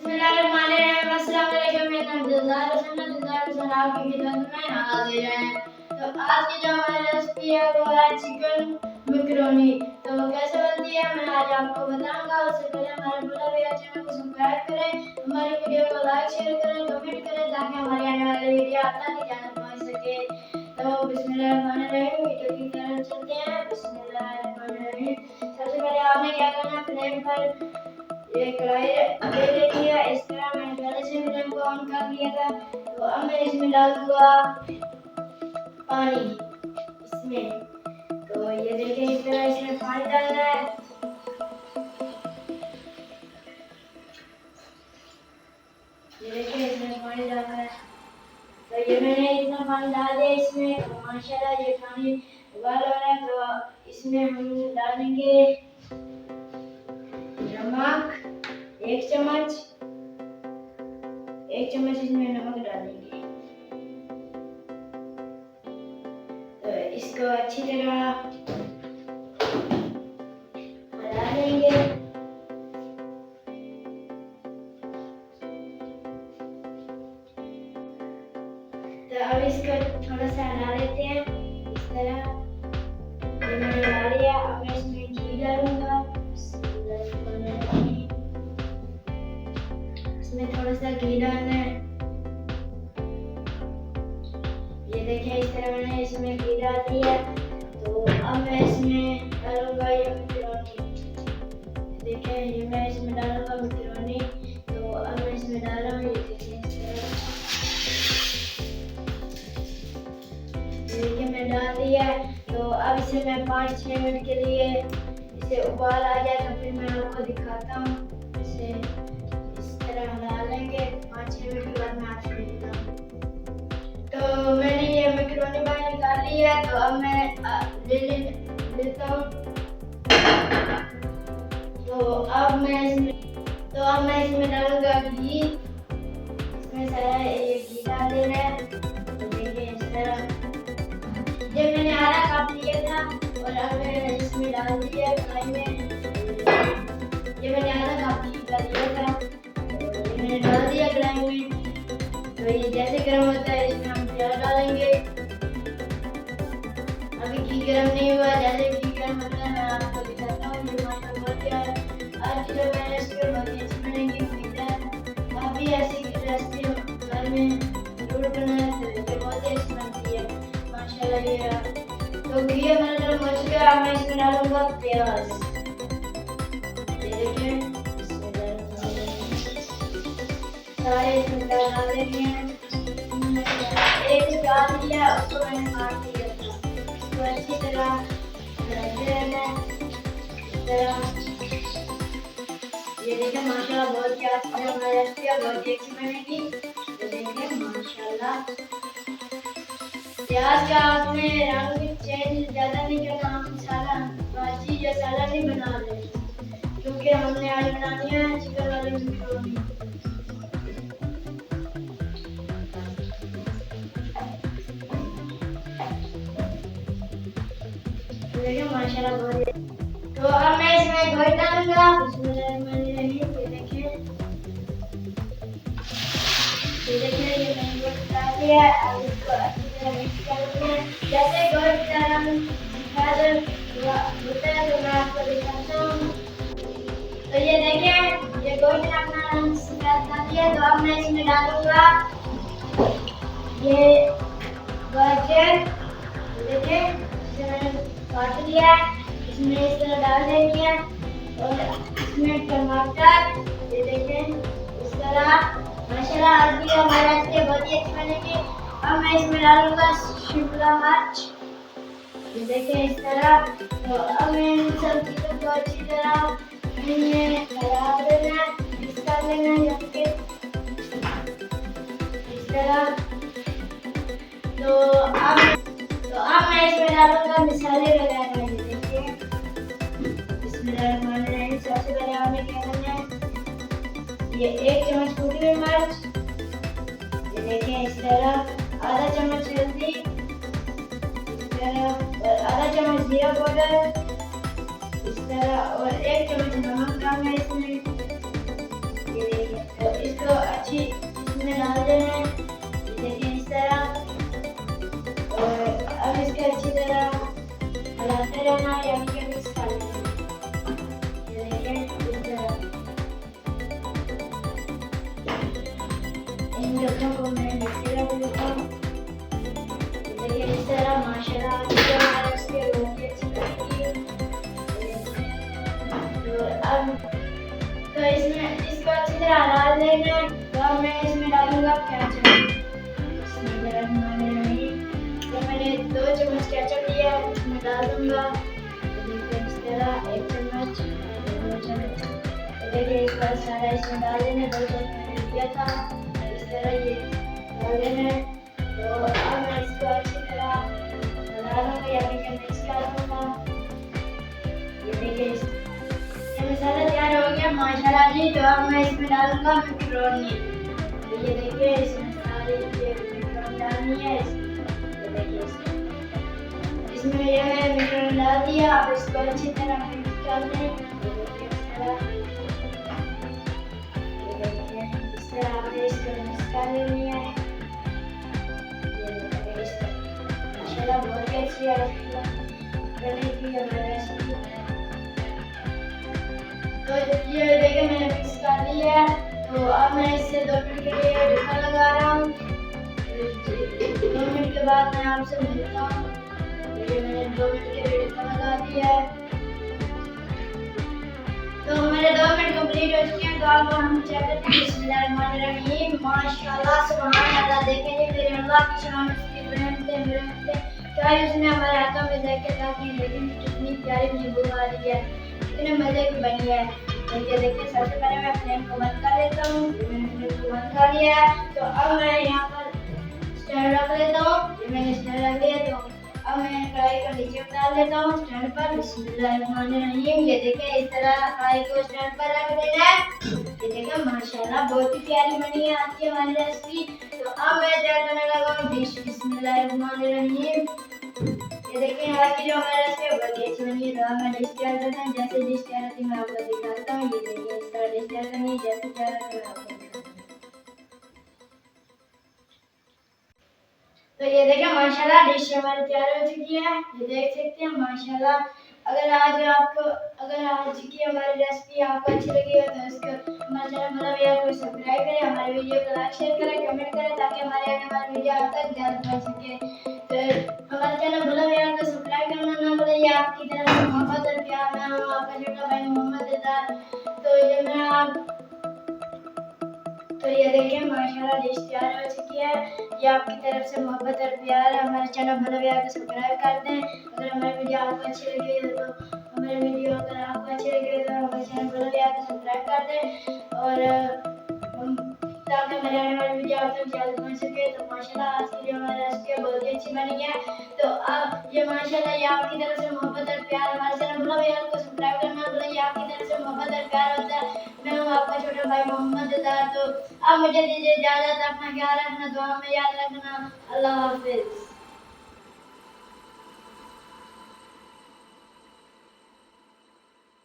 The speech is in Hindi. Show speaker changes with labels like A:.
A: बिस्मिल्लाहिर्रहमानिर्रहीम। अस्सलाम वालेकुम। मेरा नाम दिलदार आपकी खिदमत में हाजिर है। तो आज की जो हमारी रेसिपी है वो है चिकन मैकरोनी। तो कैसे बनती है मैं आज आपको बताऊंगा। उससे पहले हमारे बुला भैया चैनल को सब्सक्राइब करें, हमारी वीडियो को लाइक शेयर करें, कमेंट करें ताकि हमारी आने वाली वीडियो आप तक जान पहुंच सके। तो बिस्मिल्लाहिर्रहमानिर्रहीम, वीडियो की तरफ चलते हैं। बिस्मिल्लाहिर्रहमानिर्रहीम। सबसे पहले आपने क्या करना है, फ्लेम पर ये कढ़ाई ले लेनी है। इस तरह मैंने पहले से फ्लेम को ऑन कर लिया था। तो अब मैं इसमें डाल दूंगा पानी इसमें। तो ये देखिए इस तरह इसमें पानी डालना है। ये देखिए इसमें पानी डालना है। तो ये मैंने इतना पानी डाल दिया इसमें। तो माशाल्लाह ये पानी उबाल हो रहा है। तो इसमें हम डालेंगे नमक, एक चम्मच इसमें नमक डालेंगे। तो इसको अच्छी तरह मिला लेंगे। तो अब इसको थोड़ा सा हिला लेते हैं इस तरह। ये मैंने डाल दिया। अब मैं इसमें घी डालूंगा। इसमें थोड़ा सा घी डालना है। ये देखिए इस तरह मैंने इसमें घी डाल दिया। तो अब मैं इसमें डालूंगा ये मैकरोनी। देखिए ये मैं इसमें डालूंगा मैकरोनी। तो अब मैं इसमें डाल रहा हूँ। ये देखिए इस तरह। देखिए मैं डाल दिया। तो अब इसे मैं 5-6 मिनट के लिए इसे उबाल आ जाए तो फिर मैं आपको दिखाता हूँ। इसे इस तरह हिला लेंगे। 5-6 मिनट के बाद मैं आपको दिखाता हूँ। तो मैंने ये मैकरोनी बाहर निकाल ली है। तो अब मैं लेता हूँ। तो अब मैं इसमें डालूंगा घी। इसमें सारा ये घी डाल देना है। तो देखिए इस तरह ये मैंने आधा कप लिया था और अब मैंने इसमें डाल दिया कढ़ाई में। ये मैंने आधा कप घी का लिया था। तो ये मैंने डाल दिया कढ़ाई में। तो ये जैसे गर्म होता है इसमें हम प्याज डालेंगे। अभी घी गर्म नहीं हुआ। जैसे घी गर्म होता है मैं आपको दिखाता हूँ। ये हमारा बहुत प्यार आज की जो मैं रेसिपी बहुत ही अच्छी बनेगी। उम्मीद है आप भी ऐसी रेसिपी घर में जरूर बनाएं। तो ये बहुत ही अच्छी बनती है माशाल्लाह। ये तो घी हमारा गर्म हो चुका है। मैं इसमें डालूंगा प्याज। ये देखिए इसमें सारे इसमें डाल देंगे। एक प्याज लिया उसको मैंने काट दिया था। तो अच्छी तरह भूनते रहना इस तरह। ये देखिए माशाल्लाह बहुत ही अच्छी हमारी रेसिपी है, बहुत ही अच्छी बनेगी। तो देखिए माशाल्लाह प्याज का आपने रंग चेंज ज्यादा नहीं करना। हम भाजी या सालन नहीं बना रहे क्योंकि हमने आज बनानी है चिकन वाली मैकरोनी। देखिए माशाल्लाह बहुत। तो अब मैं इसमें घोल डालूंगा। बिस्मिल्लाहिर्रहमानिर्रहीम। ये देखिए ये मैंने घोल डाल दिया। अब इसको अच्छी तरह मिक्स कर लेंगे। जैसे घोल का रंग होता है तो मैं आपको दिखाता हूँ। तो ये देखिए ये घोल ने अपना रंग सफेद कर दिया। तो अब मैं इसमें डालूंगा ये गाजर। देखिए इसे मैंने काट लिया। इसमें इस तरह डाल देंगे और इसमें टमाटर। ये देखें इस तरह माशाल्लाह आज भी हमारा रेसिपी बहुत ही अच्छी बनेगी। अब मैं इसमें डालूंगा शिमला मिर्च। ये देखें इस तरह। तो अब मैं इन सब चीज़ों को अच्छी तरह इनमें मिला देना, मिक्स कर लेना इस तरह। तो अब मैं इसमें डालूंगा मसाले वगैरह। सबसे पहले हमें क्या करना है, ये 1 चम्मच कुटी हुई मिर्च। ये देखिए इस तरह। आधा चम्मच हल्दी इस तरह और आधा चम्मच जीरा पाउडर इस तरह और 1 चम्मच नमक डालना है इसमें। ये देखिए अच्छी इसमें डाल देना है, देखिए इस तरह। और अब इसके अच्छी तरह हलाते रहना है, यानी कि मिक्स कर लेना। ये देखिए इस तरह इन दोनों को मैं मिक्सी रख देता हूँ। देखिए इस तरह माशाल्लाह आज जो हमारे इसके रोटी अच्छी बनेगी। तो अब तो इसमें इसको अच्छी तरह हला लेना है। तो अब मैं इसमें डालूंगा केचप। तो मैंने 2 चम्मच केचप लिया है, इसमें डाल दूंगा। तो देखिए इस तरह 1 चम्मच और 2 चम्मच। तो देखिए इस बार सारा इसमें डाल देना है, 2 चम्मच मैंने लिया था। इस तरह ये डाल देना है। तो अब मैं इसको अच्छी तरह मिला लूंगा, यानी कि मिक्स कर लूंगा। ये देखिए ये मसाला तैयार हो गया माशाल्लाह जी। तो अब मैं इसमें डालूंगा मैक्रोनी। तो ये देखिए इसमें सारी ये मैक्रोनी डालनी है। ये देखिए इसमें ये है मैक्रोनी डाल दिया। अब इसको अच्छी तरह मिक्स कर दें। ये देखिए इस तरह आपने इसको मिक्स कर लेनी है। ये देखिए इस तरह माशाल्लाह बहुत ही अच्छी बनेगी हमारी रेसिपी। तो ये देखिए मैंने मिक्स कर लिया है। तो अब मैं इसे 2 मिनट के लिए ढक्कन लगा रहा हूँ। 2 मिनट के बाद मैं आपसे मिलता हूँ। ये मैंने 2 मिनट के लिए ढक्कन लगा दिया है। तो हमारे 2 मिनट कंप्लीट हो चुके हैं। तो अब हम चेक करते हैं। बिस्मिल्लाहिर्रहमानिर्रहीम। माशाल्लाह सुभान अल्लाह। देखें ये मेरे अल्लाह की शान, उसकी रहमत है। क्या उसने हमारे हाथों में जाके ताकि लेकिन कितनी प्यारी खुशबू आ रही है, कितने मजे की बनी है। ये देखिए सबसे पहले मैं फ्लेम को बंद कर लेता हूँ। मैंने फ्लेम को बंद कर लिया है। तो अब मैं यहाँ पर स्टैंड रख लेता हूँ। ये मैंने स्टैंड रख लिया। तो अब मैं कढ़ाई को नीचे उतार लेता हूँ स्टैंड पर। बिस्मिल्लाहिर्रहमानिर्रहीम। ये देखिए इस तरह कढ़ाई को स्टैंड पर रख देना है। ये देखिए माशाल्लाह बहुत ही प्यारी बनी है आज की हमारी रेसिपी। तो अब मैं तैयार करने लगा हूँ डिश। बिस्मिल्लाहिर्रहमानिर्रहीम। ये देखिए आज की जो हमारी रेसिपी बहुत ही अच्छी बनी है। तो अब मैं डिश तैयार करते हैं। जैसे डिश तैयार होती है मैं आपको दिखाता हूँ। ये देखिए इस तरह डिश तैयार करनी है। जैसे तैयार होती है मैं आपको दिखाता हूँ। तो ये देखिए माशाल्लाह डिश हमारी तैयार हो चुकी है। ये देख सकते हैं माशाल्लाह। अगर आज की हमारी रेसिपी आपको अच्छी लगी हो तो इसको हमारे चैनल भला भैया को सब्सक्राइब करें, हमारे वीडियो को लाइक शेयर करें, कमेंट करें ताकि हमारे आने वाली वीडियो आप तक जल्द पहुंच सके। तो हमारे चैनल भला भैया को सब्सक्राइब करना ना भूलिए। आपकी तरफ से मोहब्बत और प्यार। मैं हूँ आपका छोटा भाई मोहम्मद इज़हार। तो ये देखिए माशाल्लाह डिश तैयार हो चुकी है। ये आपकी तरफ से मोहब्बत और प्यार है। हमारे चैनल भला भैया को सब्सक्राइब कर दें। अगर हमारी वीडियो आपको अच्छी लगी है तो हमारे चैनल भला भैया को सब्सक्राइब कर दें। और ताकि हमारे आने वाली वीडियो आप तक जल्द पहुंच सके। तो माशाल्लाह आज की जो हमारी रेसिपी बहुत ही अच्छी बनी है। तो अब ये माशाल्लाह ये आपकी तरफ से मोहब्बत और प्यार। हमारे चैनल भला भैया को सब्सक्राइब करना भूलिए। आपकी तरफ से मोहब्बत और प्यार होता है। मैं हूँ आपका छोटा भाई मोहम्मद इज़हार। तो अब मुझे दीजिए इजाजत। अपना ख्याल रखना, दुआ में याद रखना। अल्लाह हाफिज।